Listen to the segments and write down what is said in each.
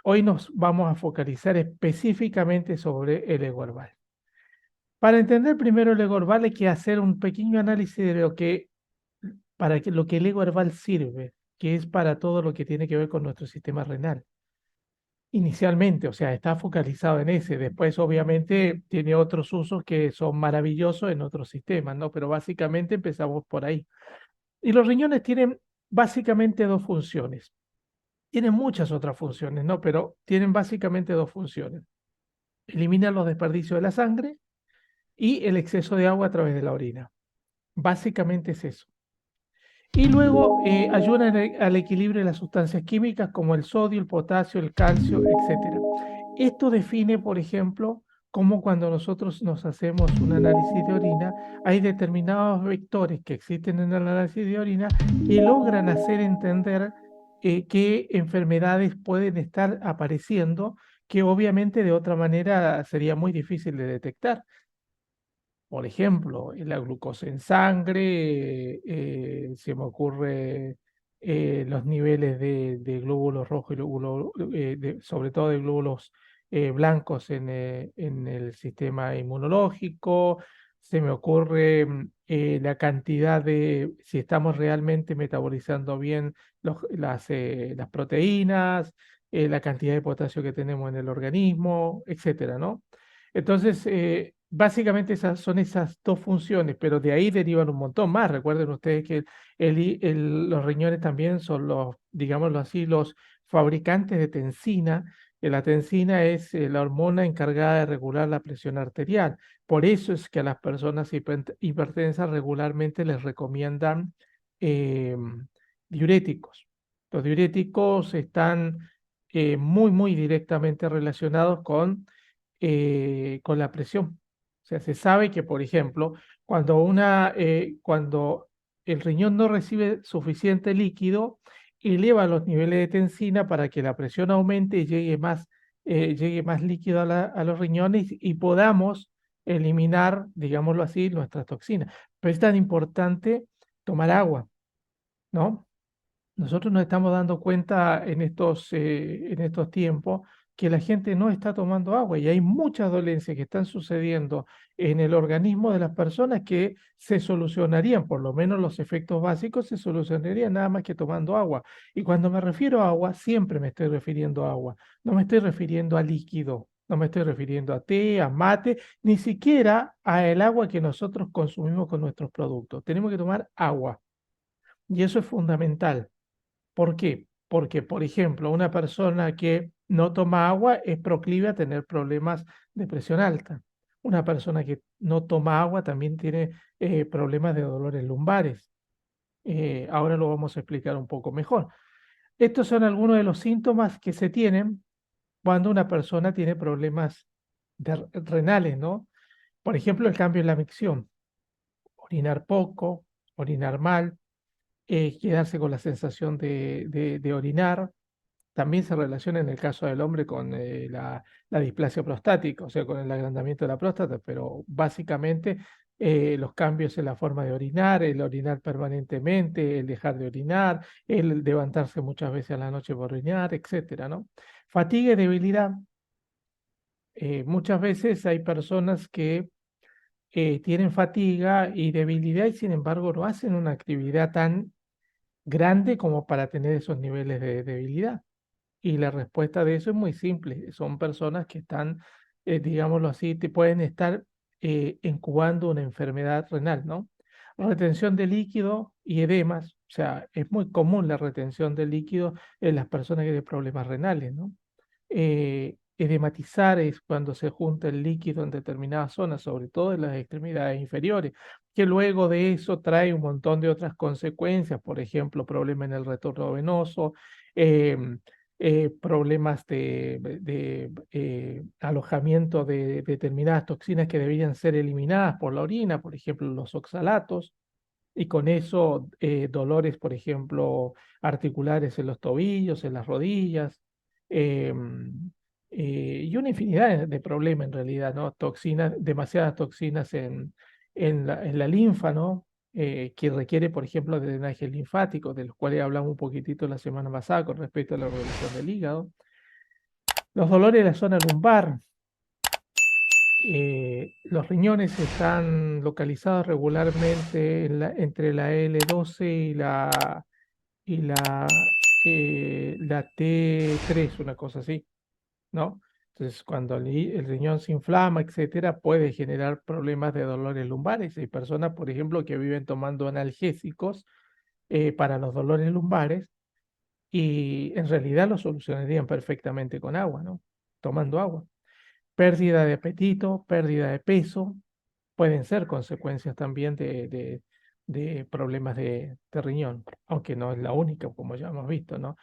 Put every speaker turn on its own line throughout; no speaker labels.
Hoy nos vamos a focalizar específicamente sobre el ego herbal. Para entender primero el ego herbal hay que hacer un pequeño análisis de lo que el ego herbal sirve, que es para todo lo que tiene que ver con nuestro sistema renal. Inicialmente, o sea, está focalizado en ese. Después, obviamente, tiene otros usos que son maravillosos en otros sistemas, ¿no? Pero básicamente empezamos por ahí. Y los riñones tienen básicamente dos funciones. Tienen muchas otras funciones, ¿no? Pero tienen básicamente dos funciones. Eliminan los desperdicios de la sangre y el exceso de agua a través de la orina. Básicamente es eso. Y luego ayudan al equilibrio de las sustancias químicas como el sodio, el potasio, el calcio, etcétera. Esto define, por ejemplo, cómo cuando nosotros nos hacemos un análisis de orina, hay determinados vectores que existen en el análisis de orina que logran hacer entender qué enfermedades pueden estar apareciendo, que obviamente de otra manera sería muy difícil de detectar. Por ejemplo, la glucosa en sangre, se me ocurre los niveles de glóbulos rojos y glóbulos, sobre todo de glóbulos blancos en el sistema inmunológico. Se me ocurre la cantidad si estamos realmente metabolizando bien las proteínas, la cantidad de potasio que tenemos en el organismo, etcétera, ¿no? Entonces, básicamente son esas dos funciones, pero de ahí derivan un montón más. Recuerden ustedes que los riñones también son digámoslo así, los fabricantes de tensina, que la tensina es la hormona encargada de regular la presión arterial. Por eso es que a las personas hipertensas regularmente les recomiendan eh, diuréticos. Los diuréticos están muy directamente relacionados con la presión. O sea, se sabe que, por ejemplo, cuando el riñón no recibe suficiente líquido, eleva los niveles de tensina para que la presión aumente y llegue más líquido a los riñones y podamos eliminar, digámoslo así, nuestras toxinas. Pero es tan importante tomar agua, ¿no? Nosotros nos estamos dando cuenta en estos tiempos que la gente no está tomando agua y hay muchas dolencias que están sucediendo en el organismo de las personas que se solucionarían, por lo menos los efectos básicos se solucionarían nada más que tomando agua. Y cuando me refiero a agua, siempre me estoy refiriendo a agua, no me estoy refiriendo a líquido. No me estoy refiriendo a té, a mate, ni siquiera a el agua que nosotros consumimos con nuestros productos. Tenemos que tomar agua y eso es fundamental. ¿Por qué? Porque, por ejemplo, una persona que no toma agua es proclive a tener problemas de presión alta. Una persona que no toma agua también tiene problemas de dolores lumbares. Ahora lo vamos a explicar un poco mejor. Estos son algunos de los síntomas que se tienen cuando una persona tiene problemas renales, ¿no? Por ejemplo, el cambio en la micción, orinar poco, orinar mal, quedarse con la sensación de orinar. También se relaciona en el caso del hombre con la displasia prostática, o sea, con el agrandamiento de la próstata, pero básicamente los cambios en la forma de orinar, el orinar permanentemente, el dejar de orinar, el levantarse muchas veces a la noche por orinar, etcétera, ¿no? Fatiga y debilidad. Muchas veces hay personas que tienen fatiga y debilidad y sin embargo no hacen una actividad tan grande como para tener esos niveles de debilidad. Y la respuesta de eso es muy simple. Son personas que están, digámoslo así, te pueden estar incubando una enfermedad renal, ¿no? Retención de líquido y edemas. O sea, es muy común la retención de líquido en las personas que tienen problemas renales, ¿no? Edematizar es cuando se junta el líquido en determinadas zonas, sobre todo en las extremidades inferiores, que luego de eso trae un montón de otras consecuencias, por ejemplo, problemas en el retorno venoso, em, problemas de alojamiento de determinadas toxinas que deberían ser eliminadas por la orina, por ejemplo, los oxalatos, y con eso dolores, por ejemplo, articulares en los tobillos, en las rodillas, em, y una infinidad de problemas en realidad, ¿no? Toxinas, demasiadas toxinas en la linfa, ¿no? Que requiere, por ejemplo, de drenaje linfático, de los cuales hablamos un poquitito la semana pasada con respecto a la regulación del hígado. Los dolores de la zona lumbar. Los riñones están localizados regularmente entre la L12 y la T3, una cosa así, ¿no? Entonces, cuando el riñón se inflama, etcétera, puede generar problemas de dolores lumbares. Hay personas, por ejemplo, que viven tomando analgésicos para los dolores lumbares y en realidad lo solucionarían perfectamente con agua, ¿no? Tomando agua. Pérdida de apetito, pérdida de peso, pueden ser consecuencias también de problemas de riñón, aunque no es la única, como ya hemos visto, ¿no?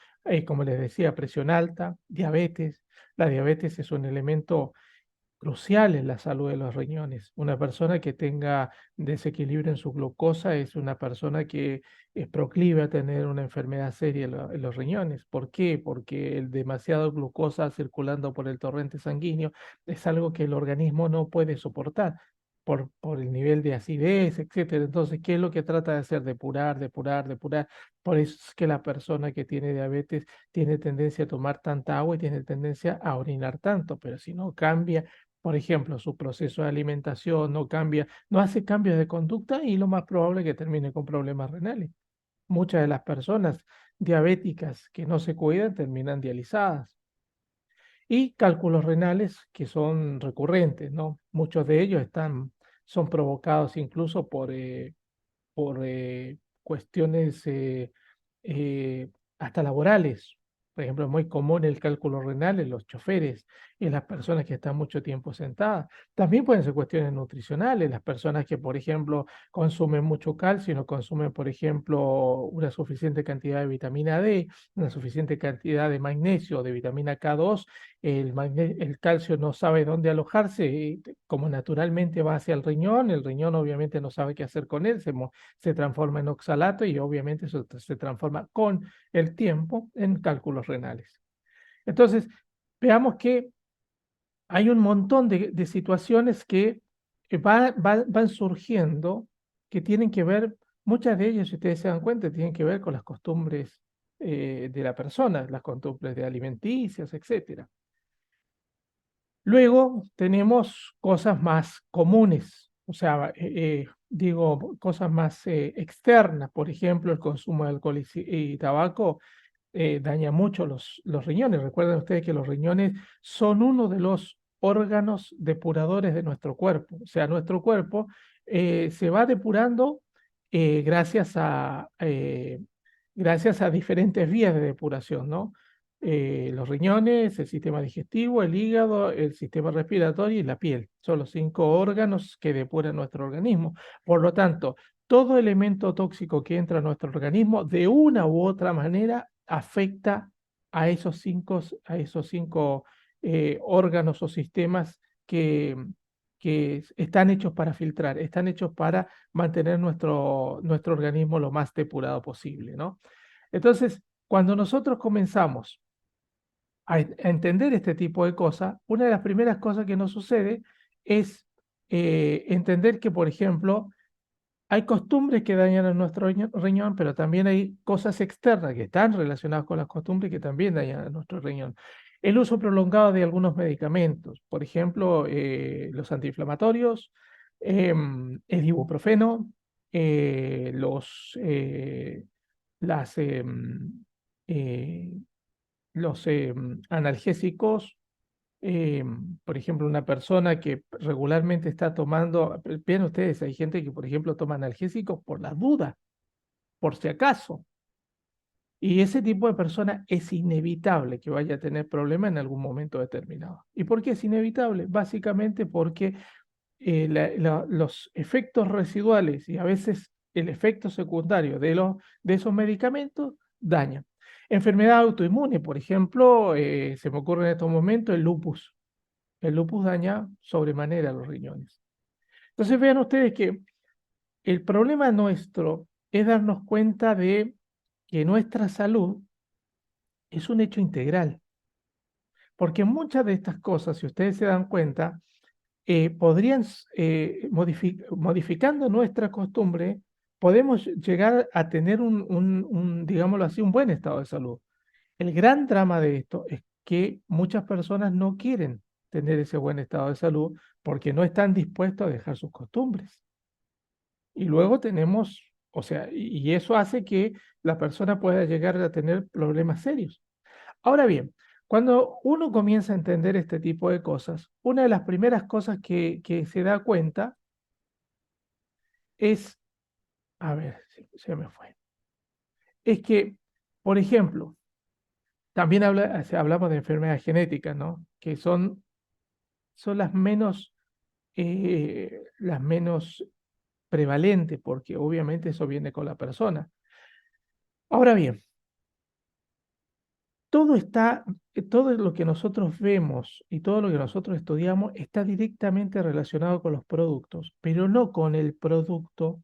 Como les decía, presión alta, diabetes. La diabetes es un elemento crucial en la salud de los riñones. Una persona que tenga desequilibrio en su glucosa es una persona que es proclive a tener una enfermedad seria en los riñones. ¿Por qué? Porque el demasiado glucosa circulando por el torrente sanguíneo es algo que el organismo no puede soportar por el nivel de acidez, etcétera. Entonces, ¿qué es lo que trata de hacer? Depurar, depurar, depurar. Por eso es que la persona que tiene diabetes tiene tendencia a tomar tanta agua y tiene tendencia a orinar tanto, pero si no cambia, por ejemplo, su proceso de alimentación no cambia, no hace cambios de conducta y lo más probable es que termine con problemas renales. Muchas de las personas diabéticas que no se cuidan terminan dializadas. Y cálculos renales que son recurrentes, ¿no? Muchos de ellos son provocados incluso por cuestiones eh, hasta laborales. Por ejemplo, es muy común el cálculo renal en los choferes y en las personas que están mucho tiempo sentadas. También pueden ser cuestiones nutricionales, las personas que, por ejemplo, consumen mucho calcio y no consumen, por ejemplo, una suficiente cantidad de vitamina D, una suficiente cantidad de magnesio o de vitamina K2, el calcio no sabe dónde alojarse, y como naturalmente va hacia el riñón obviamente no sabe qué hacer con él, se transforma en oxalato y obviamente eso se transforma con el tiempo en cálculos renales. Entonces, veamos que hay un montón de situaciones que van surgiendo que tienen que ver, muchas de ellas, si ustedes se dan cuenta, tienen que ver con las costumbres de la persona, las costumbres de alimenticias, etcétera. Luego tenemos cosas más comunes, o sea, digo, cosas más externas, por ejemplo, el consumo de alcohol y tabaco daña mucho los riñones. Recuerden ustedes que los riñones son uno de los órganos depuradores de nuestro cuerpo, o sea, nuestro cuerpo se va depurando eh, gracias a, eh, gracias a diferentes vías de depuración, ¿no? Los riñones, el sistema digestivo, el hígado, el sistema respiratorio y la piel. Son los 5 órganos que depuran nuestro organismo. Por lo tanto, todo elemento tóxico que entra a nuestro organismo de una u otra manera afecta a esos cinco órganos o sistemas que están hechos para filtrar, están hechos para mantener nuestro organismo lo más depurado posible, ¿no? Entonces, cuando nosotros comenzamos a entender este tipo de cosas, una de las primeras cosas que nos sucede es entender que, por ejemplo, hay costumbres que dañan a nuestro riñón, pero también hay cosas externas que están relacionadas con las costumbres que también dañan a nuestro riñón. El uso prolongado de algunos medicamentos, por ejemplo, los antiinflamatorios, el ibuprofeno, las, eh, los analgésicos, por ejemplo, una persona que regularmente está tomando, vean ustedes, hay gente que, por ejemplo, toma analgésicos por la duda, por si acaso. Y ese tipo de persona es inevitable que vaya a tener problemas en algún momento determinado. ¿Y por qué es inevitable? Básicamente porque los efectos residuales y a veces el efecto secundario de esos medicamentos dañan. Enfermedad autoinmune, por ejemplo, se me ocurre en estos momentos el lupus. El lupus daña sobremanera los riñones. Entonces vean ustedes que el problema nuestro es darnos cuenta de que nuestra salud es un hecho integral, porque muchas de estas cosas, si ustedes se dan cuenta, modificando nuestra costumbre, podemos llegar a tener digámoslo así, un buen estado de salud. El gran drama de esto es que muchas personas no quieren tener ese buen estado de salud porque no están dispuestos a dejar sus costumbres. Y luego tenemos, o sea, y eso hace que la persona pueda llegar a tener problemas serios. Ahora bien, cuando uno comienza a entender este tipo de cosas, una de las primeras cosas que se da cuenta es, a ver, se me fue, es que, por ejemplo, también hablamos de enfermedades genéticas, ¿no? Que son las menos prevalentes, porque obviamente eso viene con la persona. Ahora bien, todo está, todo lo que nosotros vemos y todo lo que nosotros estudiamos está directamente relacionado con los productos, pero no con el producto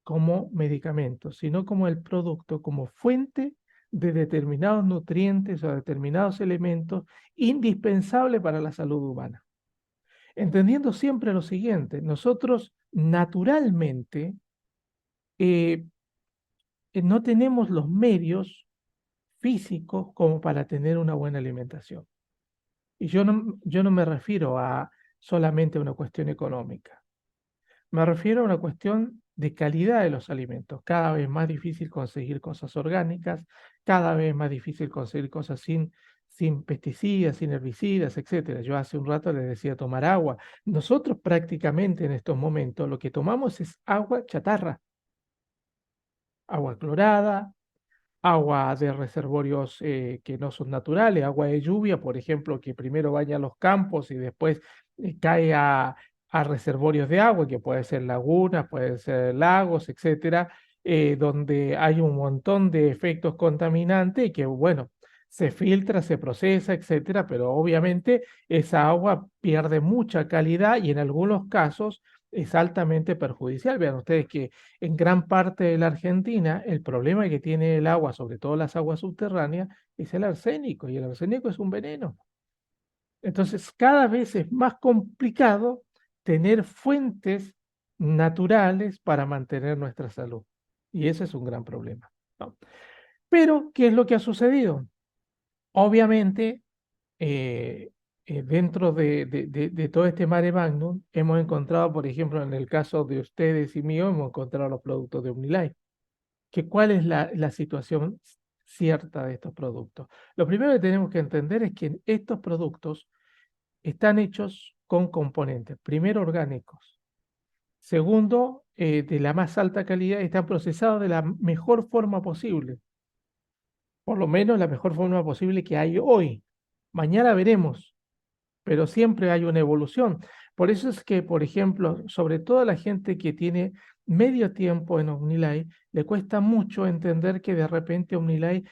como medicamento, sino como el producto como fuente de determinados nutrientes o determinados elementos indispensables para la salud humana. Entendiendo siempre lo siguiente, nosotros naturalmente eh, no tenemos los medios físicos como para tener una buena alimentación. Y yo no me refiero a solamente una cuestión económica, me refiero a una cuestión de calidad de los alimentos. Cada vez más difícil conseguir cosas orgánicas, cada vez más difícil conseguir cosas sin pesticidas, sin herbicidas, etcétera. Yo hace un rato les decía tomar agua. Nosotros prácticamente en estos momentos lo que tomamos es agua chatarra, agua clorada, agua de reservorios que no son naturales, agua de lluvia, por ejemplo, que primero baña los campos y después cae a reservorios de agua, que puede ser lagunas, pueden ser lagos, etcétera, donde hay un montón de efectos contaminantes y que, bueno, se filtra, se procesa, etcétera, pero obviamente esa agua pierde mucha calidad y en algunos casos es altamente perjudicial. Vean ustedes que en gran parte de la Argentina, el problema que tiene el agua, sobre todo las aguas subterráneas, es el arsénico, y el arsénico es un veneno. Entonces, cada vez es más complicado tener fuentes naturales para mantener nuestra salud. Y ese es un gran problema, ¿no? Pero, ¿qué es lo que ha sucedido? Obviamente, eh, dentro de todo este mare magnum, hemos encontrado, por ejemplo, en el caso de ustedes y mío, hemos encontrado los productos de Omnilife. ¿Cuál es la situación cierta de estos productos? Lo primero que tenemos que entender es que estos productos están hechos con componentes, primero orgánicos, segundo, de la más alta calidad, y están procesados de la mejor forma posible, por lo menos la mejor forma posible que hay hoy. Mañana veremos, pero siempre hay una evolución. Por eso es que, por ejemplo, sobre todo a la gente que tiene medio tiempo en OmniLife, le cuesta mucho entender que de repente OmniLife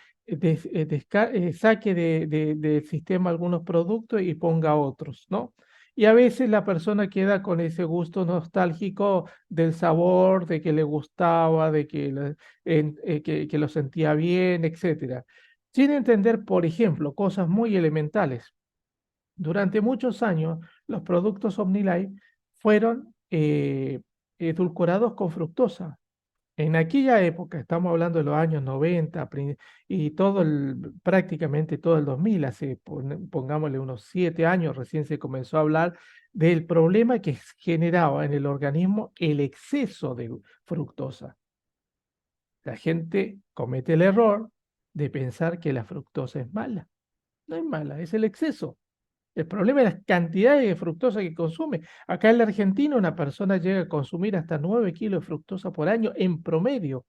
saque del sistema algunos productos y ponga otros, ¿no? Y a veces la persona queda con ese gusto nostálgico del sabor, de que le gustaba, de que lo sentía bien, etcétera. Sin entender, por ejemplo, cosas muy elementales. Durante muchos años, los productos OmniLife fueron edulcorados con fructosa. En aquella época, estamos hablando de los años 90 y prácticamente todo el 2000, pongámosle unos 7 años, recién se comenzó a hablar del problema que generaba en el organismo el exceso de fructosa. La gente comete el error de pensar que la fructosa es mala. No es mala, es el exceso. El problema es la cantidad de fructosa que consume. Acá en la Argentina una persona llega a consumir hasta 9 kilos de fructosa por año en promedio.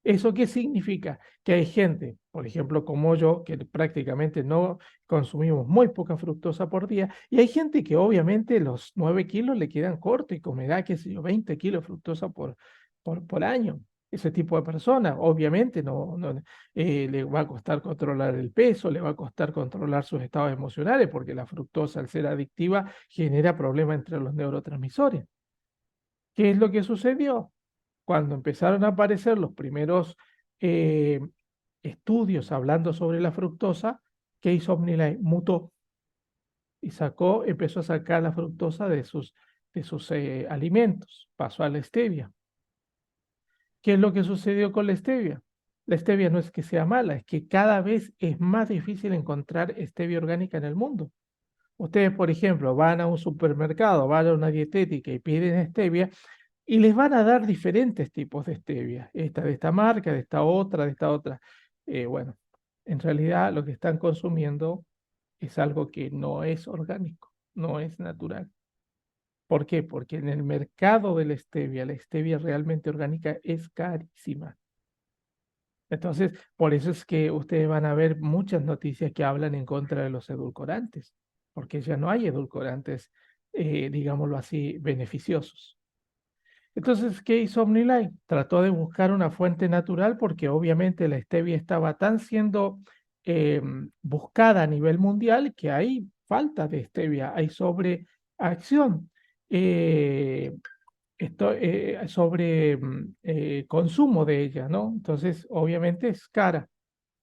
¿Eso qué significa? Que hay gente, por ejemplo, como yo, que prácticamente no consumimos muy poca fructosa por día, y hay gente que obviamente los 9 kilos le quedan cortos y comerá, qué sé yo, 20 kilos de fructosa por año. Ese tipo de persona, obviamente, le va a costar controlar el peso, le va a costar controlar sus estados emocionales, porque la fructosa, al ser adictiva, genera problemas entre los neurotransmisores. ¿Qué es lo que sucedió? Cuando empezaron a aparecer los primeros eh, estudios hablando sobre la fructosa, ¿qué hizo OmniLife? Mutó y empezó a sacar la fructosa de sus alimentos, pasó a la stevia. ¿Qué es lo que sucedió con la stevia? La stevia no es que sea mala, es que cada vez es más difícil encontrar stevia orgánica en el mundo. Ustedes, por ejemplo, van a un supermercado, van a una dietética y piden stevia y les van a dar diferentes tipos de stevia. Esta de esta marca, de esta otra, de esta otra. Bueno, en realidad lo que están consumiendo es algo que no es orgánico, no es natural. ¿Por qué? Porque en el mercado de la stevia realmente orgánica es carísima. Entonces, por eso es que ustedes van a ver muchas noticias que hablan en contra de los edulcorantes, porque ya no hay edulcorantes, digámoslo así, beneficiosos. Entonces, ¿qué hizo OmniLife? Trató de buscar una fuente natural porque obviamente la stevia estaba tan siendo buscada a nivel mundial que hay falta de stevia, hay sobreacción. Eh, sobre consumo de ella, ¿no? Entonces, obviamente es cara.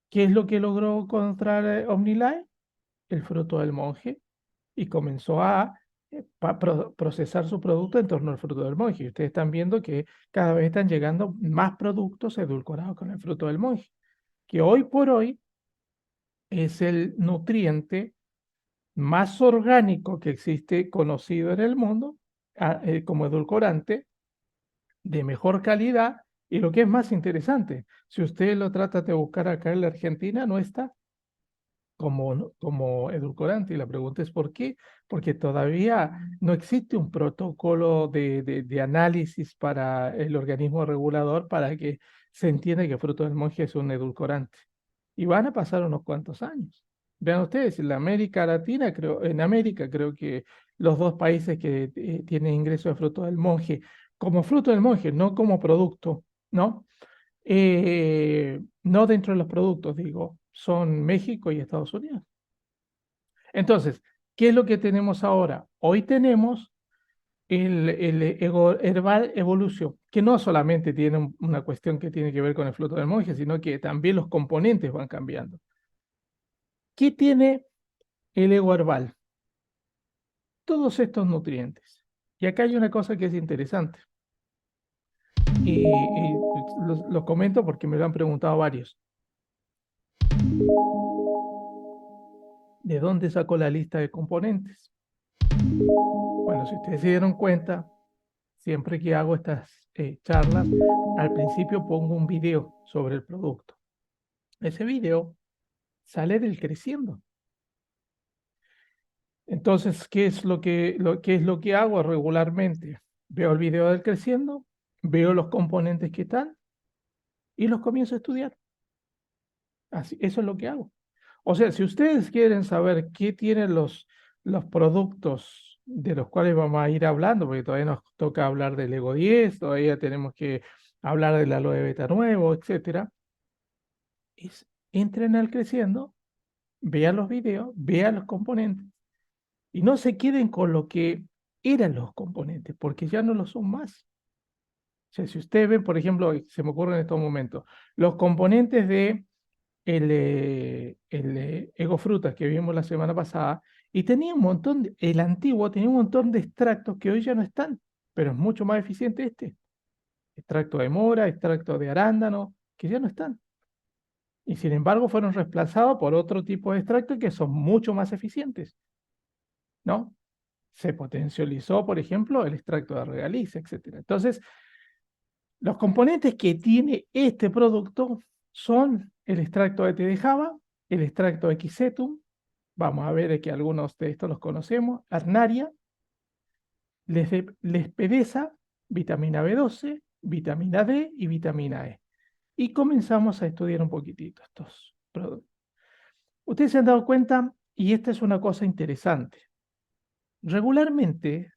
¿Qué es lo que logró encontrar OmniLife? El fruto del monje y comenzó a procesar su producto en torno al fruto del monje. Y ustedes están viendo que cada vez están llegando más productos edulcorados con el fruto del monje, que hoy por hoy es el nutriente más orgánico que existe conocido en el mundo como edulcorante de mejor calidad y lo que es más interesante, si usted lo trata de buscar acá en la Argentina, no está como edulcorante. Y la pregunta es ¿por qué? Porque todavía no existe un protocolo de análisis para el organismo regulador para que se entienda que fruto del monje es un edulcorante. Y van a pasar unos cuantos años. Vean ustedes, en la América Latina, en América creo que los dos países que tienen ingreso de fruto del monje, como fruto del monje, no como producto, ¿no? No dentro de los productos, digo, son México y Estados Unidos. Entonces, ¿qué es lo que tenemos ahora? Hoy tenemos el Herbal Evolution, que no solamente tiene una cuestión que tiene que ver con el fruto del monje, sino que también los componentes van cambiando. ¿Qué tiene el Ego Herbal? Todos estos nutrientes. Y acá hay una cosa que es interesante. Y lo comento porque me lo han preguntado varios. ¿De dónde sacó la lista de componentes? Bueno, si ustedes se dieron cuenta, siempre que hago estas charlas, al principio pongo un video sobre el producto. Ese video sale del Creciendo. Entonces, ¿qué es lo que hago regularmente? Veo el video del Creciendo, veo los componentes que están y los comienzo a estudiar. Así, eso es lo que hago. O sea, si ustedes quieren saber qué tienen los productos de los cuales vamos a ir hablando, porque todavía nos toca hablar del Ego 10, todavía tenemos que hablar del aloe beta nuevo, etcétera, entren al Creciendo, vean los videos, vean los componentes y no se queden con lo que eran los componentes, porque ya no lo son más. O sea, si ustedes ven, por ejemplo, se me ocurre en estos momentos, los componentes de Ego Frutas que vimos la semana pasada, y tenía un montón, el antiguo tenía un montón de extractos que hoy ya no están, pero es mucho más eficiente este. Extracto de mora, extracto de arándano, que ya no están. Y sin embargo fueron reemplazados por otro tipo de extractos que son mucho más eficientes, ¿no? Se potencializó, por ejemplo, el extracto de regaliz, etcétera. Entonces, los componentes que tiene este producto son el extracto de té de Java, el extracto de Quisetum, vamos a ver que algunos de estos los conocemos, Arnaria, Lespedeza, vitamina B12, vitamina D y vitamina E. Y comenzamos a estudiar un poquitito estos productos. Ustedes se han dado cuenta, y esta es una cosa interesante, regularmente,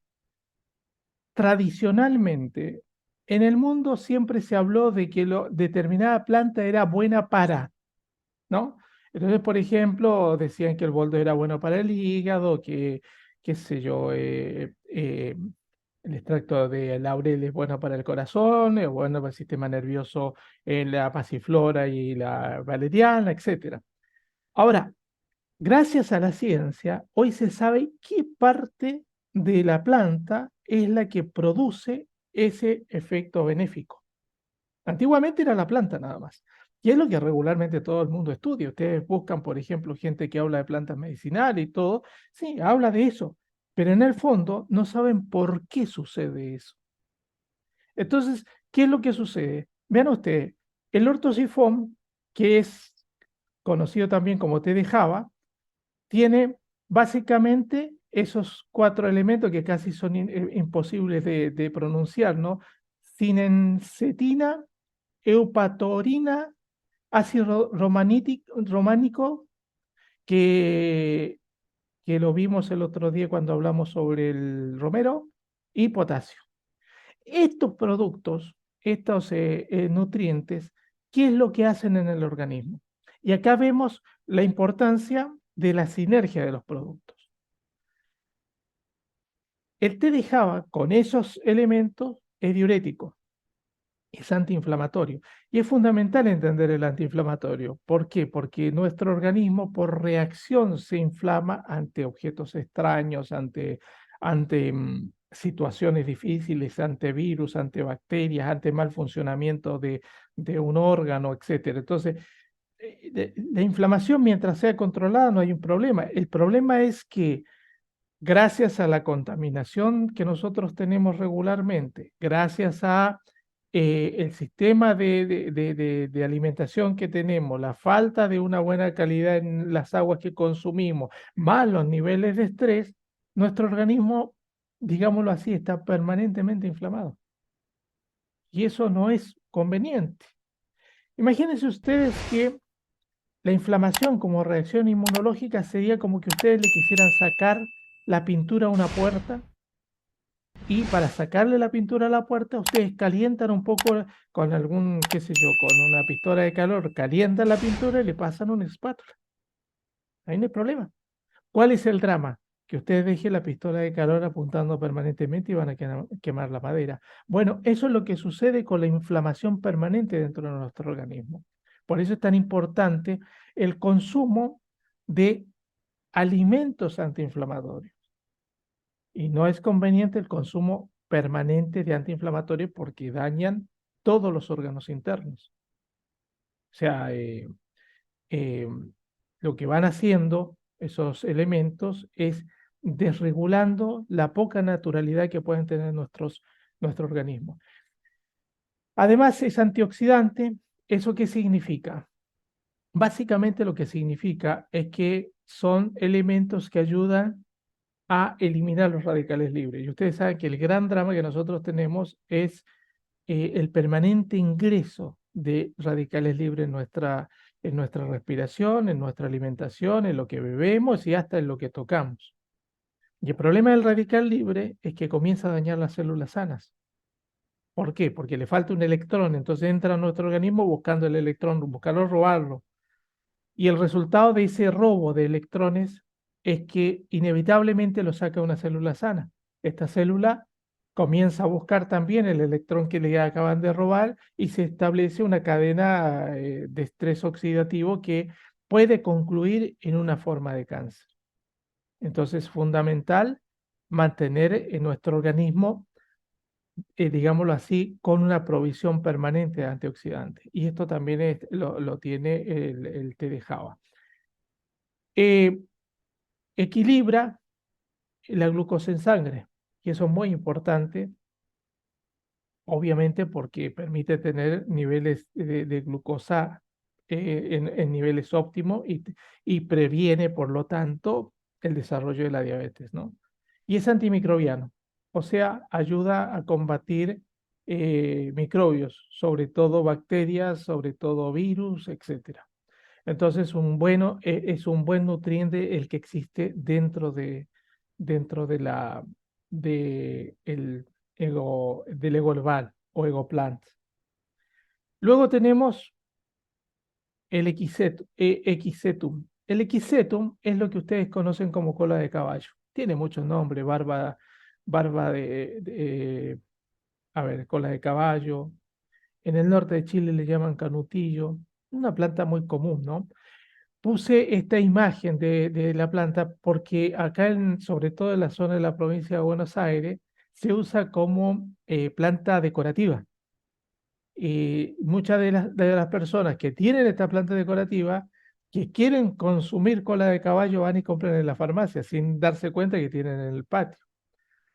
tradicionalmente, en el mundo siempre se habló de que determinada planta era buena para, ¿no? Entonces, por ejemplo, decían que el boldo era bueno para el hígado, que, qué sé yo, el extracto de laurel es bueno para el corazón, es bueno para el sistema nervioso, la pasiflora y la valeriana, etcétera. Ahora, gracias a la ciencia, hoy se sabe qué parte de la planta es la que produce ese efecto benéfico. Antiguamente era la planta nada más, Y es lo que regularmente todo el mundo estudia. Ustedes buscan, por ejemplo, gente que habla de plantas medicinales y todo. Sí, habla de eso, pero en el fondo no saben por qué sucede eso. Entonces, ¿qué es lo que sucede? Vean ustedes, el ortosifón, que es conocido también como té de Java, tiene básicamente esos 4 elementos que casi son imposibles de pronunciar, ¿no? Cinencetina, eupatorina, ácido románico, que, que lo vimos el otro día cuando hablamos sobre el romero, y potasio. Estos productos, estos nutrientes, ¿qué es lo que hacen en el organismo? Y acá vemos la importancia de la sinergia de los productos. El té de Java con esos elementos es diurético, es antiinflamatorio. Y es fundamental entender el antiinflamatorio. ¿Por qué? Porque nuestro organismo por reacción se inflama ante objetos extraños, ante situaciones difíciles, ante virus, ante bacterias, ante mal funcionamiento de un órgano, etc. Entonces, la inflamación mientras sea controlada no hay un problema. El problema es que gracias a la contaminación que nosotros tenemos regularmente, gracias a el sistema de alimentación que tenemos, la falta de una buena calidad en las aguas que consumimos, más los niveles de estrés, nuestro organismo, digámoslo así, está permanentemente inflamado. Y eso no es conveniente. Imagínense ustedes que la inflamación como reacción inmunológica sería como que ustedes le quisieran sacar la pintura a una puerta y para sacarle la pintura a la puerta ustedes calientan un poco con algún, qué sé yo, con una pistola de calor, calientan la pintura y le pasan una espátula. Ahí no hay problema. ¿Cuál es el drama? Que ustedes dejen la pistola de calor apuntando permanentemente y van a quemar la madera. Bueno, eso es lo que sucede con la inflamación permanente dentro de nuestro organismo. Por eso es tan importante el consumo de alimentos antiinflamatorios. Y no es conveniente el consumo permanente de antiinflamatorios porque dañan todos los órganos internos. O sea, eh, lo que van haciendo esos elementos es desregulando la poca naturalidad que pueden tener nuestro organismo. Además, es antioxidante. ¿Eso qué significa? Básicamente lo que significa es que son elementos que ayudan a eliminar los radicales libres. Y ustedes saben que el gran drama que nosotros tenemos es el permanente ingreso de radicales libres en nuestra respiración, en nuestra alimentación, en lo que bebemos y hasta en lo que tocamos. Y el problema del radical libre es que comienza a dañar las células sanas. ¿Por qué? Porque le falta un electrón, entonces entra a nuestro organismo buscando el electrón, buscarlo robarlo. Y el resultado de ese robo de electrones es que inevitablemente lo saca una célula sana. Esta célula comienza a buscar también el electrón que le acaban de robar y se establece una cadena de estrés oxidativo que puede concluir en una forma de cáncer. Entonces es fundamental mantener en nuestro organismo, digámoslo así, con una provisión permanente de antioxidantes. Y esto también lo tiene el té de Java. Eh, Equilibra la glucosa en sangre, y eso es muy importante, obviamente porque permite tener niveles de glucosa en niveles óptimos y previene, por lo tanto, el desarrollo de la diabetes, ¿no? Y es antimicrobiano, o sea, ayuda a combatir microbios, sobre todo bacterias, sobre todo virus, etcétera. Entonces, es un buen nutriente el que existe dentro del ego herbal o ego plant. Luego tenemos el equisetum. El equisetum es lo que ustedes conocen como cola de caballo. Tiene muchos nombres, barba a ver, cola de caballo. En el norte de Chile le llaman canutillo, una planta muy común, ¿no? Puse esta imagen de la planta porque acá, sobre todo en la zona de la provincia de Buenos Aires, se usa como planta decorativa. Y muchas de las personas que tienen esta planta decorativa, que quieren consumir cola de caballo, van y compran en la farmacia sin darse cuenta que tienen en el patio.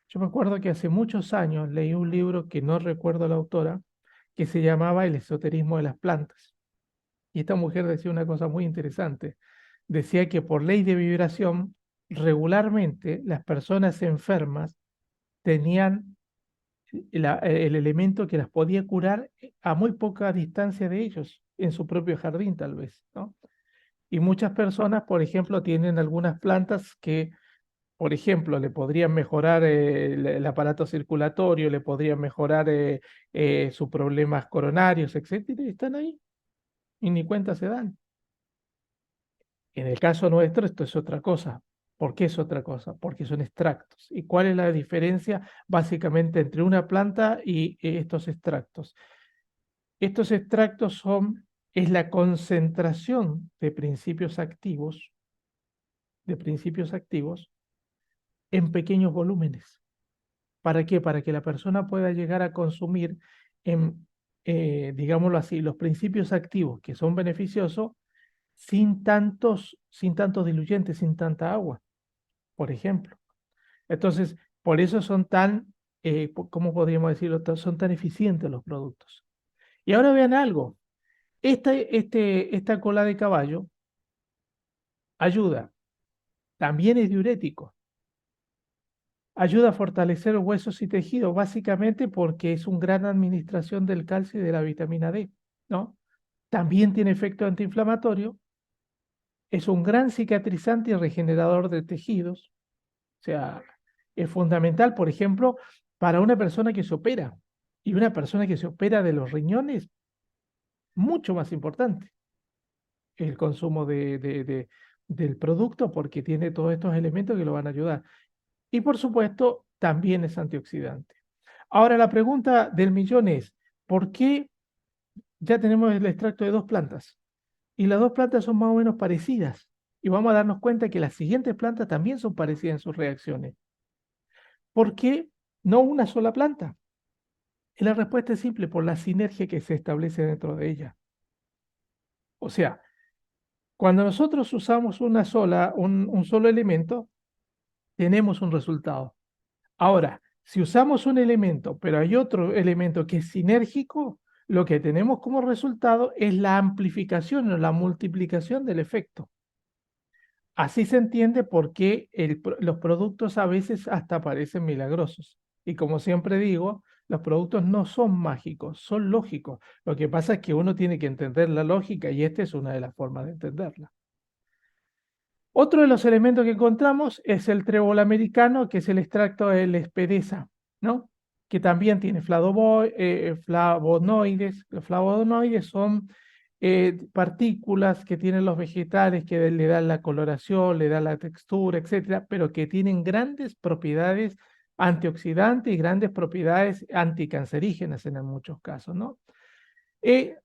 Yo me acuerdo que hace muchos años leí un libro que no recuerdo la autora, que se llamaba El esoterismo de las plantas. Y esta mujer decía una cosa muy interesante. Decía que por ley de vibración, regularmente las personas enfermas tenían el elemento que las podía curar a muy poca distancia de ellos, en su propio jardín tal vez, ¿no? Y muchas personas, por ejemplo, tienen algunas plantas que, por ejemplo, le podrían mejorar el aparato circulatorio, le podrían mejorar sus problemas coronarios, etcétera, y están ahí y ni cuenta se dan. En el caso nuestro, esto es otra cosa. ¿Por qué es otra cosa? Porque son extractos. ¿Y cuál es la diferencia básicamente entre una planta y estos extractos? Estos extractos es la concentración de principios activos en pequeños volúmenes. ¿Para qué? Para que la persona pueda llegar a consumir, digámoslo así, los principios activos que son beneficiosos sin tantos diluyentes, sin tanta agua, por ejemplo. Entonces, por eso son tan, ¿cómo podríamos decirlo? Son tan eficientes los productos. Y ahora vean algo. Esta cola de caballo ayuda, también es diurético, ayuda a fortalecer huesos y tejidos, básicamente porque es una gran administración del calcio y de la vitamina D, ¿no? También tiene efecto antiinflamatorio, es un gran cicatrizante y regenerador de tejidos, o sea, es fundamental, por ejemplo, para una persona que se opera, y una persona que se opera de los riñones, mucho más importante el consumo del producto porque tiene todos estos elementos que lo van a ayudar. Y por supuesto, también es antioxidante. Ahora, la pregunta del millón es, ¿por qué ya tenemos el extracto de dos plantas? Y las dos plantas son más o menos parecidas. Y vamos a darnos cuenta que las siguientes plantas también son parecidas en sus reacciones. ¿Por qué no una sola planta? Y la respuesta es simple, por la sinergia que se establece dentro de ella. O sea, cuando nosotros usamos un solo elemento, tenemos un resultado. Ahora, si usamos un elemento, pero hay otro elemento que es sinérgico, lo que tenemos como resultado es la amplificación o la multiplicación del efecto. Así se entiende por qué los productos a veces hasta parecen milagrosos. Y como siempre digo, los productos no son mágicos, son lógicos. Lo que pasa es que uno tiene que entender la lógica y esta es una de las formas de entenderla. Otro de los elementos que encontramos es el trébol americano, que es el extracto de la espedeza, ¿no? Que también tiene flavonoides. Los flavonoides son partículas que tienen los vegetales que le dan la coloración, le dan la textura, etcétera, pero que tienen grandes propiedades antioxidantes y grandes propiedades anticancerígenas en muchos casos, ¿no?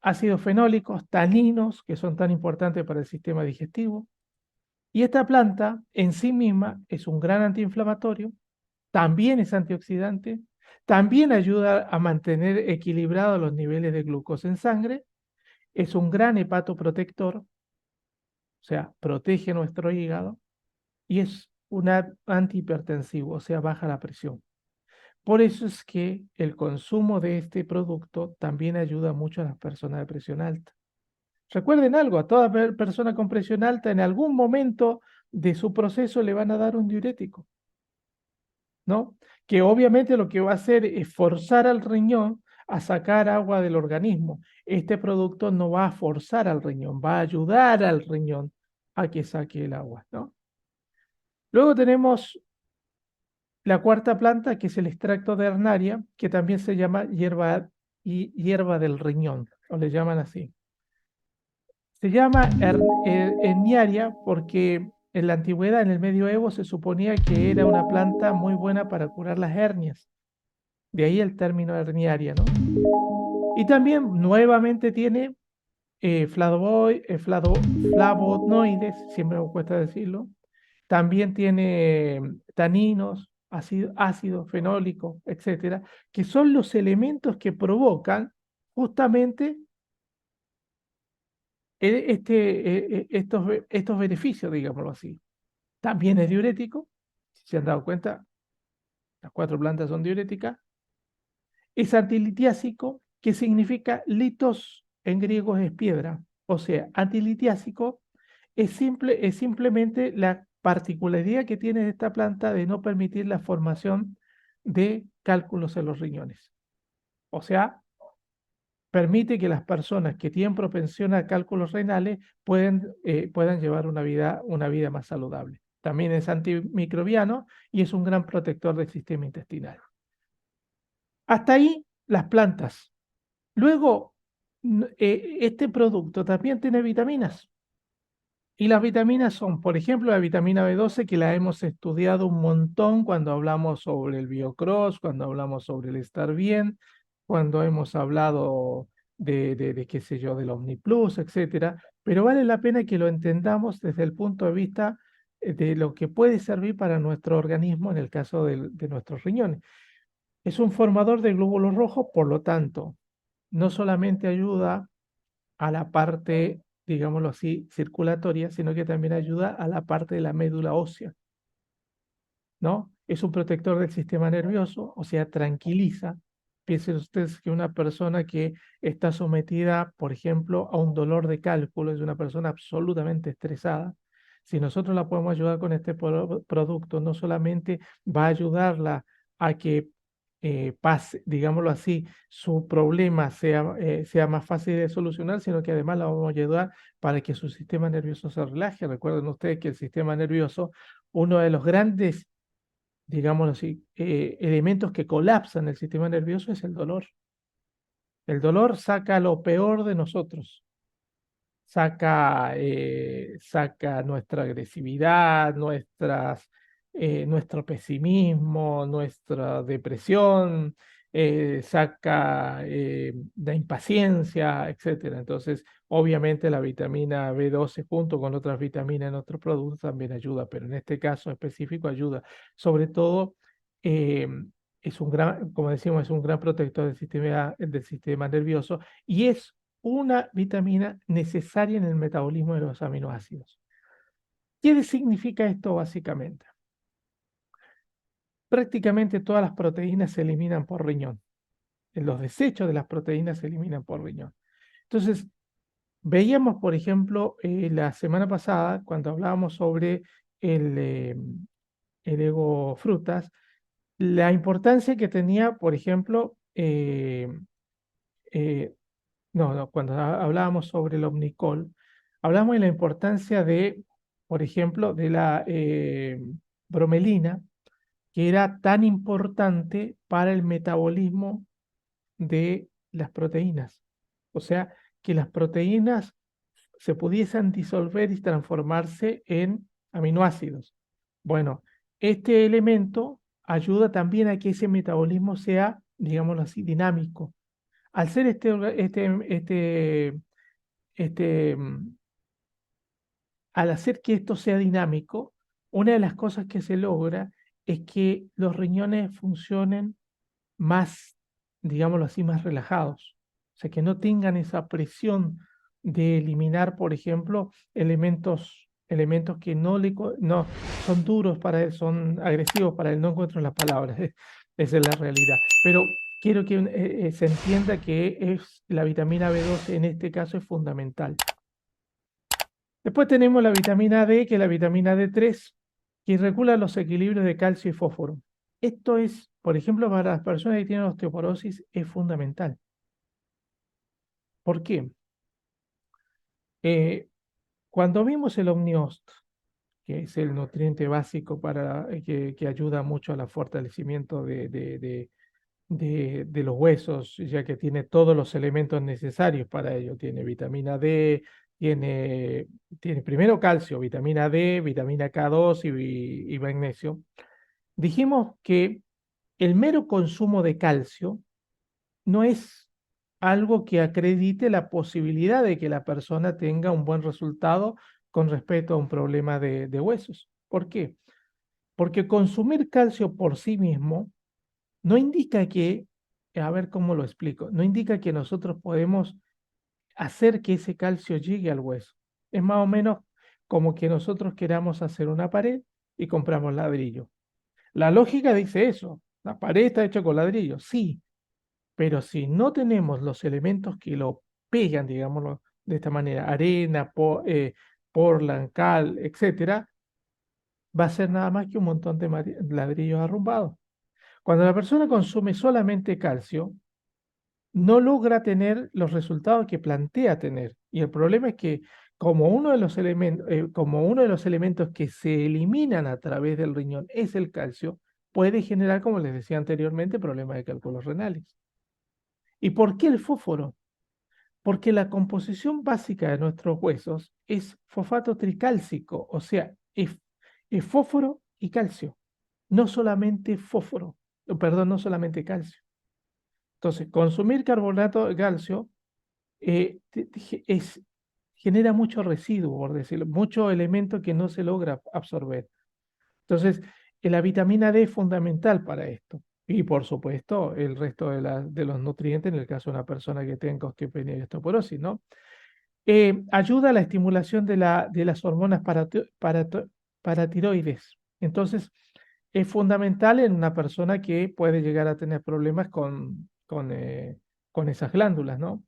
Ácidos fenólicos, taninos, que son tan importantes para el sistema digestivo. Y esta planta en sí misma es un gran antiinflamatorio, también es antioxidante, también ayuda a mantener equilibrados los niveles de glucosa en sangre, es un gran hepatoprotector, o sea, protege nuestro hígado, y es un antihipertensivo, o sea, baja la presión. Por eso es que el consumo de este producto también ayuda mucho a las personas de presión alta. Recuerden algo, a toda persona con presión alta en algún momento de su proceso le van a dar un diurético, ¿no? Que obviamente lo que va a hacer es forzar al riñón a sacar agua del organismo. Este producto no va a forzar al riñón, va a ayudar al riñón a que saque el agua, ¿no? Luego tenemos la cuarta planta, que es el extracto de Arnaria, que también se llama hierba del riñón, o le llaman así. Se llama herniaria porque en la antigüedad, en el medioevo, se suponía que era una planta muy buena para curar las hernias. De ahí el término herniaria, ¿no? Y también nuevamente tiene flavonoides, siempre me cuesta decirlo. También tiene taninos, ácido fenólico, etcétera, que son los elementos que provocan justamente estos beneficios, digámoslo así. También es diurético, si se han dado cuenta, las 4 plantas son diuréticas. Es antilitiásico, que significa litos en griego es piedra. O sea, antilitiásico es simplemente la particularidad que tiene esta planta de no permitir la formación de cálculos en los riñones. O sea, permite que las personas que tienen propensión a cálculos renales puedan llevar una vida más saludable. También es antimicrobiano y es un gran protector del sistema intestinal. Hasta ahí las plantas. Luego, este producto también tiene vitaminas. Y las vitaminas son, por ejemplo, la vitamina B12, que la hemos estudiado un montón cuando hablamos sobre el Biocross, cuando hablamos sobre el estar bien, cuando hemos hablado de qué sé yo, del OmniPlus, etcétera. Pero vale la pena que lo entendamos desde el punto de vista de lo que puede servir para nuestro organismo en el caso de nuestros riñones. Es un formador de glóbulos rojos, por lo tanto, no solamente ayuda a la parte, digámoslo así, circulatoria, sino que también ayuda a la parte de la médula ósea, ¿no? Es un protector del sistema nervioso, o sea, tranquiliza. Piensen ustedes que una persona que está sometida, por ejemplo, a un dolor de cálculo, es una persona absolutamente estresada. Si nosotros la podemos ayudar con este producto, no solamente va a ayudarla a que pase, digámoslo así, su problema sea más fácil de solucionar, sino que además la vamos a ayudar para que su sistema nervioso se relaje. Recuerden ustedes que el sistema nervioso, uno de los grandes, digámoslo así, elementos que colapsan el sistema nervioso es el dolor. El dolor saca lo peor de nosotros, saca nuestra agresividad, nuestro pesimismo, nuestra depresión, saca la impaciencia, etcétera. Entonces, obviamente la vitamina B12 junto con otras vitaminas en otros productos también ayuda, pero en este caso específico ayuda. Sobre todo, eh, es un gran, como decimos, es un gran protector del sistema nervioso y es una vitamina necesaria en el metabolismo de los aminoácidos. ¿Qué significa esto básicamente? Prácticamente todas las proteínas se eliminan por riñón. Los desechos de las proteínas se eliminan por riñón. Entonces, veíamos, por ejemplo, la semana pasada, cuando hablábamos sobre el ego frutas, la importancia que tenía, por ejemplo, eh, no, cuando hablábamos sobre el Omnicol, hablamos de la importancia de, por ejemplo, de la bromelina, que era tan importante para el metabolismo de las proteínas. O sea, que las proteínas se pudiesen disolver y transformarse en aminoácidos. Bueno, este elemento ayuda también a que ese metabolismo sea, digámoslo así, dinámico. Al ser este, mm, al hacer que esto sea dinámico, una de las cosas que se logra es que los riñones funcionen más, digámoslo así, más relajados. O sea, que no tengan esa presión de eliminar, por ejemplo, elementos que no son duros para él, son agresivos para él, no encuentro las palabras, esa es la realidad. Pero quiero que se entienda que la vitamina B12 en este caso es fundamental. Después tenemos la vitamina D, que es la vitamina D3, que regula los equilibrios de calcio y fósforo. Esto es, por ejemplo, para las personas que tienen osteoporosis, es fundamental. ¿Por qué? Eh, Cuando vimos el Omniost, que es el nutriente básico que ayuda mucho al fortalecimiento de los huesos, ya que tiene todos los elementos necesarios para ello. Tiene vitamina D, tiene primero calcio, vitamina D, vitamina K2 y magnesio. Dijimos que el mero consumo de calcio no es algo que acredite la posibilidad de que la persona tenga un buen resultado con respecto a un problema de huesos. ¿Por qué? Porque consumir calcio por sí mismo no indica que a ver cómo lo explico, no indica que nosotros podemos hacer que ese calcio llegue al hueso. Es más o menos como que nosotros queramos hacer una pared y compramos ladrillo. La lógica dice eso, la pared está hecha con ladrillo, sí, pero si no tenemos los elementos que lo pegan, digámoslo de esta manera, arena, portland, cal, etcétera, va a ser nada más que un montón de ladrillos arrumbados. Cuando la persona consume solamente calcio, no logra tener los resultados que plantea tener. Y el problema es que como uno de los elementos que se eliminan a través del riñón es el calcio, puede generar, como les decía anteriormente, problemas de cálculos renales. ¿Y por qué el fósforo? Porque la composición básica de nuestros huesos es fosfato tricálcico, o sea, es fósforo y calcio, no solamente fósforo, perdón, no solamente calcio. Entonces, consumir carbonato de calcio genera mucho residuo, por decirlo, mucho elemento que no se logra absorber. Entonces, la vitamina D es fundamental para esto. Y por supuesto, el resto de los nutrientes en el caso de una persona que tenga osteopenia y osteoporosis, ¿no? Ayuda a la estimulación de las hormonas paratiroides. Entonces, es fundamental en una persona que puede llegar a tener problemas con esas glándulas, ¿no?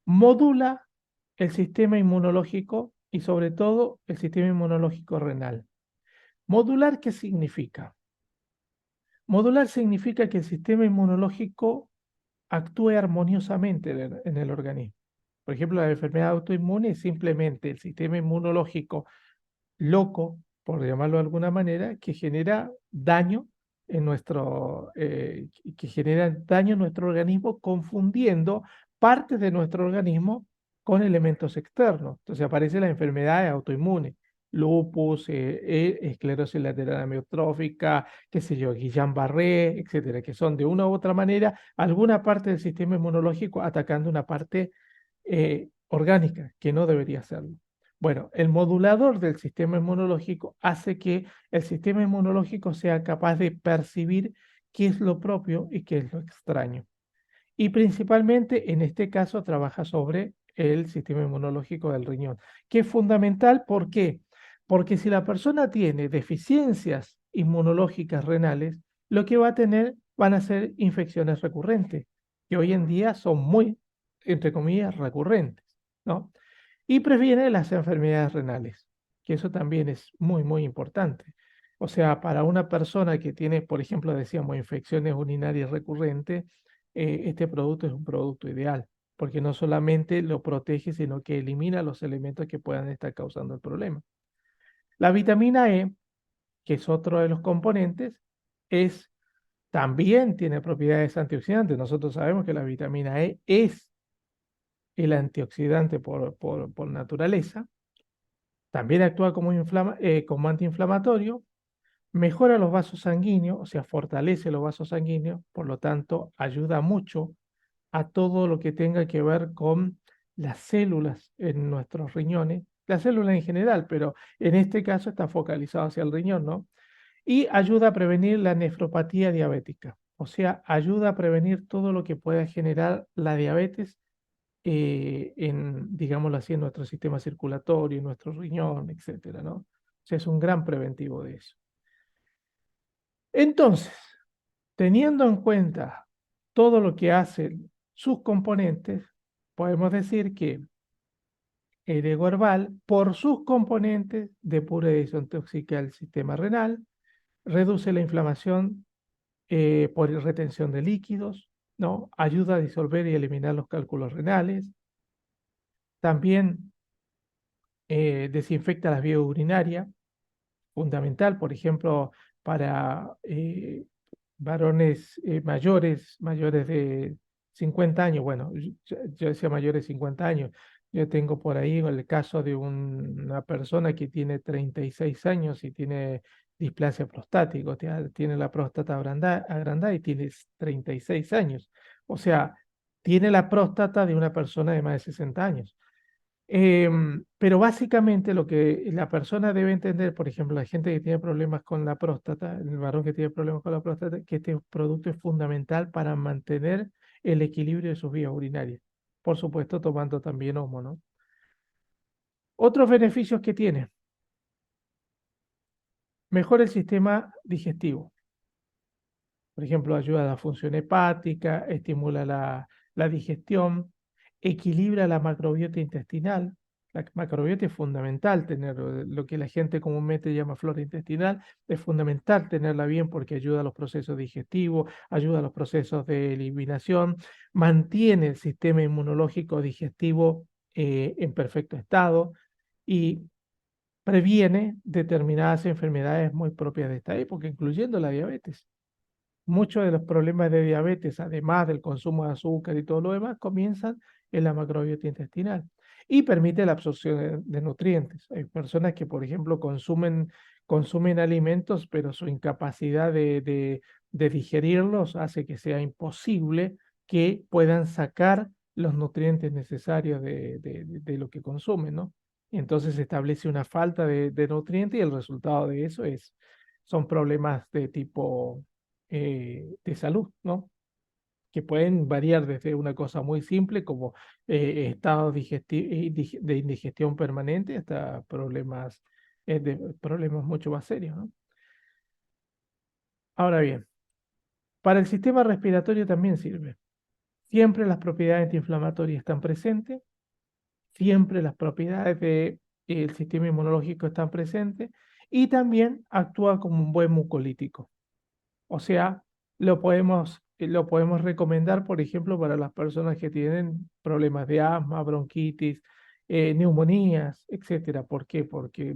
Modula el sistema inmunológico y sobre todo el sistema inmunológico renal. ¿Modular qué significa? Modular significa que el sistema inmunológico actúe armoniosamente en el organismo. Por ejemplo, la enfermedad autoinmune es simplemente el sistema inmunológico loco, por llamarlo de alguna manera, que genera daño que genera daño en nuestro organismo, confundiendo partes de nuestro organismo con elementos externos. Entonces aparece la enfermedad autoinmune, lupus, esclerosis lateral amiotrófica, qué sé yo, Guillain-Barré, etcétera, que son de una u otra manera alguna parte del sistema inmunológico atacando una parte orgánica que no debería serlo. Bueno, el modulador del sistema inmunológico hace que el sistema inmunológico sea capaz de percibir qué es lo propio y qué es lo extraño. Y principalmente en este caso trabaja sobre el sistema inmunológico del riñón, que es fundamental. ¿Por qué? Porque si la persona tiene deficiencias inmunológicas renales, lo que va a tener van a ser infecciones recurrentes, que hoy en día son muy, entre comillas, recurrentes, ¿no? Y previene las enfermedades renales, que eso también es muy, muy importante. O sea, para una persona que tiene, por ejemplo, decíamos, infecciones urinarias recurrentes, este producto es un producto ideal, porque no solamente lo protege, sino que elimina los elementos que puedan estar causando el problema. La vitamina E, que es otro de los componentes, también tiene propiedades antioxidantes. Nosotros sabemos que la vitamina E es el antioxidante por naturaleza. También actúa como antiinflamatorio, mejora los vasos sanguíneos, o sea, fortalece los vasos sanguíneos, por lo tanto, ayuda mucho a todo lo que tenga que ver con las células en nuestros riñones, las células en general, pero en este caso está focalizado hacia el riñón, ¿no? Y ayuda a prevenir la nefropatía diabética, o sea, ayuda a prevenir todo lo que pueda generar la diabetes digámoslo así, en nuestro sistema circulatorio, en nuestro riñón, etcétera, ¿no? O sea, es un gran preventivo de eso. Entonces, teniendo en cuenta todo lo que hacen sus componentes, podemos decir que el ego herbal, por sus componentes, depura y desintoxica el sistema renal, reduce la inflamación por retención de líquidos, ¿no? Ayuda a disolver y eliminar los cálculos renales. También desinfecta las vías urinarias, fundamental, por ejemplo, para varones mayores de 50 años. Bueno, yo decía mayores de 50 años. Yo tengo por ahí el caso de una persona que tiene 36 años y tiene displasia prostática, tiene la próstata agrandada y tiene 36 años. O sea, tiene la próstata de una persona de más de 60 años. Pero básicamente lo que la persona debe entender, por ejemplo, la gente que tiene problemas con la próstata, el varón que tiene problemas con la próstata, que este producto es fundamental para mantener el equilibrio de sus vías urinarias. Por supuesto, tomando también homo, ¿no? Otros beneficios que tiene: mejora el sistema digestivo. Por ejemplo, ayuda a la función hepática, estimula la digestión, equilibra la macrobiota intestinal. La macrobiota es fundamental tener lo que la gente comúnmente llama flora intestinal. Es fundamental tenerla bien porque ayuda a los procesos digestivos, ayuda a los procesos de eliminación, mantiene el sistema inmunológico digestivo en perfecto estado y previene determinadas enfermedades muy propias de esta época, incluyendo la diabetes. Muchos de los problemas de diabetes, además del consumo de azúcar y todo lo demás, comienzan en la macrobiota intestinal y permite la absorción de nutrientes. Hay personas que, por ejemplo, consumen alimentos, pero su incapacidad de digerirlos hace que sea imposible que puedan sacar los nutrientes necesarios de lo que consumen, ¿no? Y entonces se establece una falta de nutrientes y el resultado de eso son problemas de tipo de salud, ¿no? Que pueden variar desde una cosa muy simple como estados de indigestión permanente hasta problemas mucho más serios, ¿no? Ahora bien, para el sistema respiratorio también sirve. Siempre las propiedades antiinflamatorias están presentes, siempre las propiedades del sistema inmunológico están presentes y también actúa como un buen mucolítico. O sea, lo podemos recomendar, por ejemplo, para las personas que tienen problemas de asma, bronquitis, neumonías, etcétera. ¿Por qué? Porque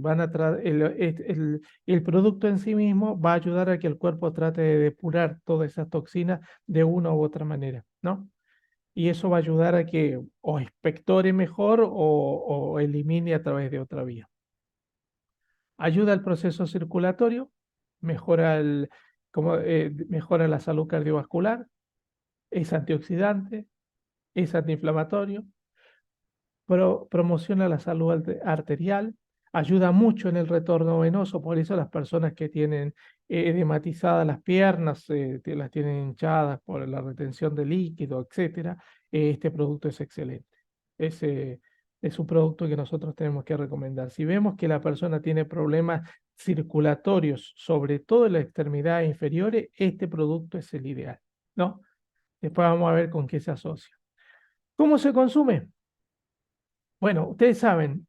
el producto en sí mismo va a ayudar a que el cuerpo trate de depurar todas esas toxinas de una u otra manera, ¿no? Y eso va a ayudar a que o expectore mejor o elimine a través de otra vía. Ayuda al proceso circulatorio, mejora mejora la salud cardiovascular, es antioxidante, es antiinflamatorio, promociona la salud arterial, ayuda mucho en el retorno venoso. Por eso las personas que tienen edematizadas las piernas, las tienen hinchadas por la retención de líquido, etcétera, este producto es excelente. Es un producto que nosotros tenemos que recomendar. Si vemos que la persona tiene problemas circulatorios, sobre todo en las extremidades inferiores, este producto es el ideal, ¿no? Después vamos a ver con qué se asocia. ¿Cómo se consume? Bueno, ustedes saben,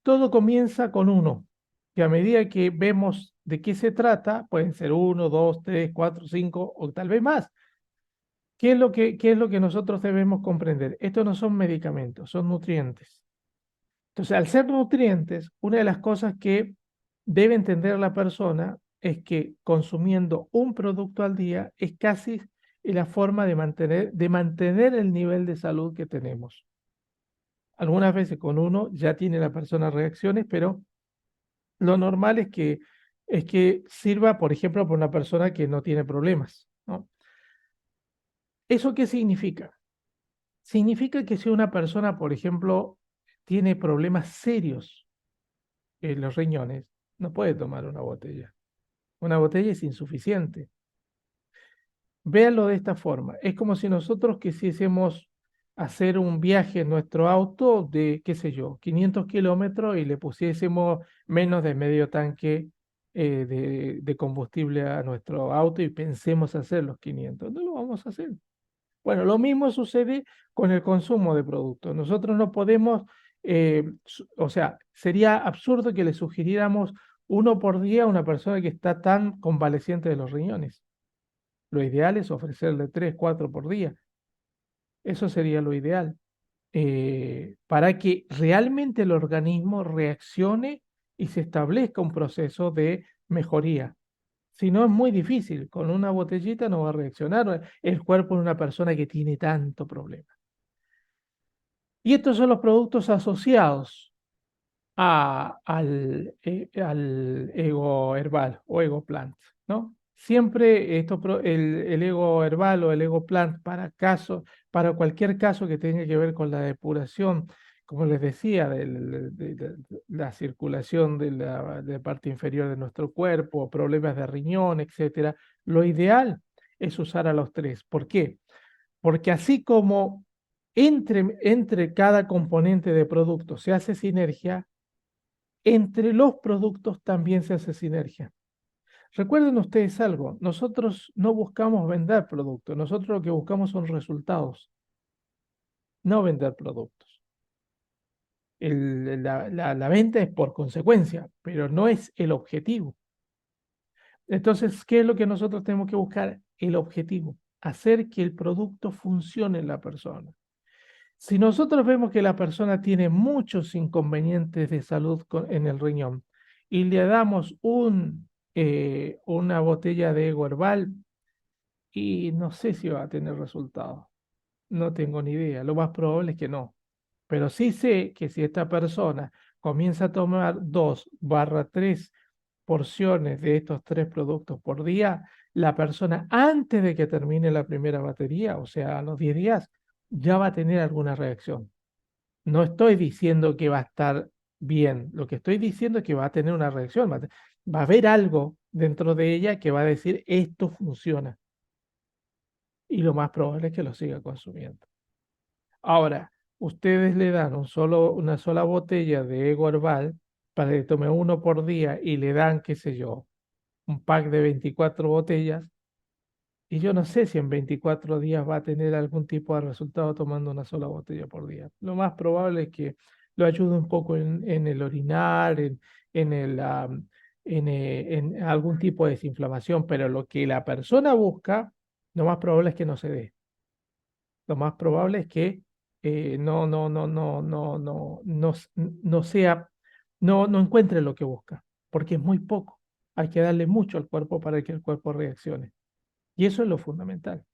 todo comienza con uno, que a medida que vemos de qué se trata, pueden ser uno, dos, tres, cuatro, cinco o tal vez más. ¿Qué es lo que nosotros debemos comprender? Estos no son medicamentos, son nutrientes. Entonces, al ser nutrientes, una de las cosas que debe entender la persona es que consumiendo un producto al día es casi la forma de mantener el nivel de salud que tenemos. Algunas veces con uno ya tiene la persona reacciones, pero lo normal es que sirva, por ejemplo, para una persona que no tiene problemas, ¿no? ¿Eso qué significa? Significa que si una persona, por ejemplo, tiene problemas serios en los riñones, no puede tomar una botella. Una botella es insuficiente. Véanlo de esta forma. Es como si nosotros quisiésemos hacer un viaje en nuestro auto de, qué sé yo, 500 kilómetros y le pusiésemos menos de medio tanque de combustible a nuestro auto y pensemos hacer los 500. No lo vamos a hacer. Bueno, lo mismo sucede con el consumo de productos. Nosotros no podemos, o sea, sería absurdo que le sugiriéramos uno por día a una persona que está tan convaleciente de los riñones. Lo ideal es ofrecerle 3, 4 por día. Eso sería lo ideal. Para que realmente el organismo reaccione y se establezca un proceso de mejoría. Si no, es muy difícil. Con una botellita no va a reaccionar el cuerpo de una persona que tiene tanto problema. Y estos son los productos asociados al ego herbal o ego plant, ¿no? Siempre el ego herbal o el ego plant para cualquier caso que tenga que ver con la depuración como les decía, de la circulación de parte inferior de nuestro cuerpo, problemas de riñón, etcétera, lo ideal es usar a los tres. ¿Por qué? Porque así como entre cada componente de producto se hace sinergia, entre los productos también se hace sinergia. Recuerden ustedes algo, nosotros no buscamos vender productos, nosotros lo que buscamos son resultados, no vender productos. La venta es por consecuencia, pero no es el objetivo. Entonces, ¿qué es lo que nosotros tenemos que buscar? El objetivo, hacer que el producto funcione en la persona. Si nosotros vemos que la persona tiene muchos inconvenientes de salud en el riñón y le damos una botella de Ego Herbal, y no sé si va a tener resultados, no tengo ni idea, lo más probable es que no. Pero sí sé que si esta persona comienza a tomar 2 barra 3 porciones de estos 3 productos por día, la persona antes de que termine la primera batería, o sea, a los 10 días, ya va a tener alguna reacción. No estoy diciendo que va a estar bien, lo que estoy diciendo es que va a tener una reacción, va a haber algo dentro de ella que va a decir esto funciona y lo más probable es que lo siga consumiendo. Ahora, ustedes le dan una sola botella de Ego Herbal para que tome uno por día y le dan, qué sé yo, un pack de 24 botellas, y yo no sé si en 24 días va a tener algún tipo de resultado tomando una sola botella por día. Lo más probable es que lo ayude un poco en el orinar, en en algún tipo de desinflamación, pero lo que la persona busca, lo más probable es que no se dé. Lo más probable es que no sea, no encuentre lo que busca, porque es muy poco. Hay que darle mucho al cuerpo para que el cuerpo reaccione. Y eso es lo fundamental.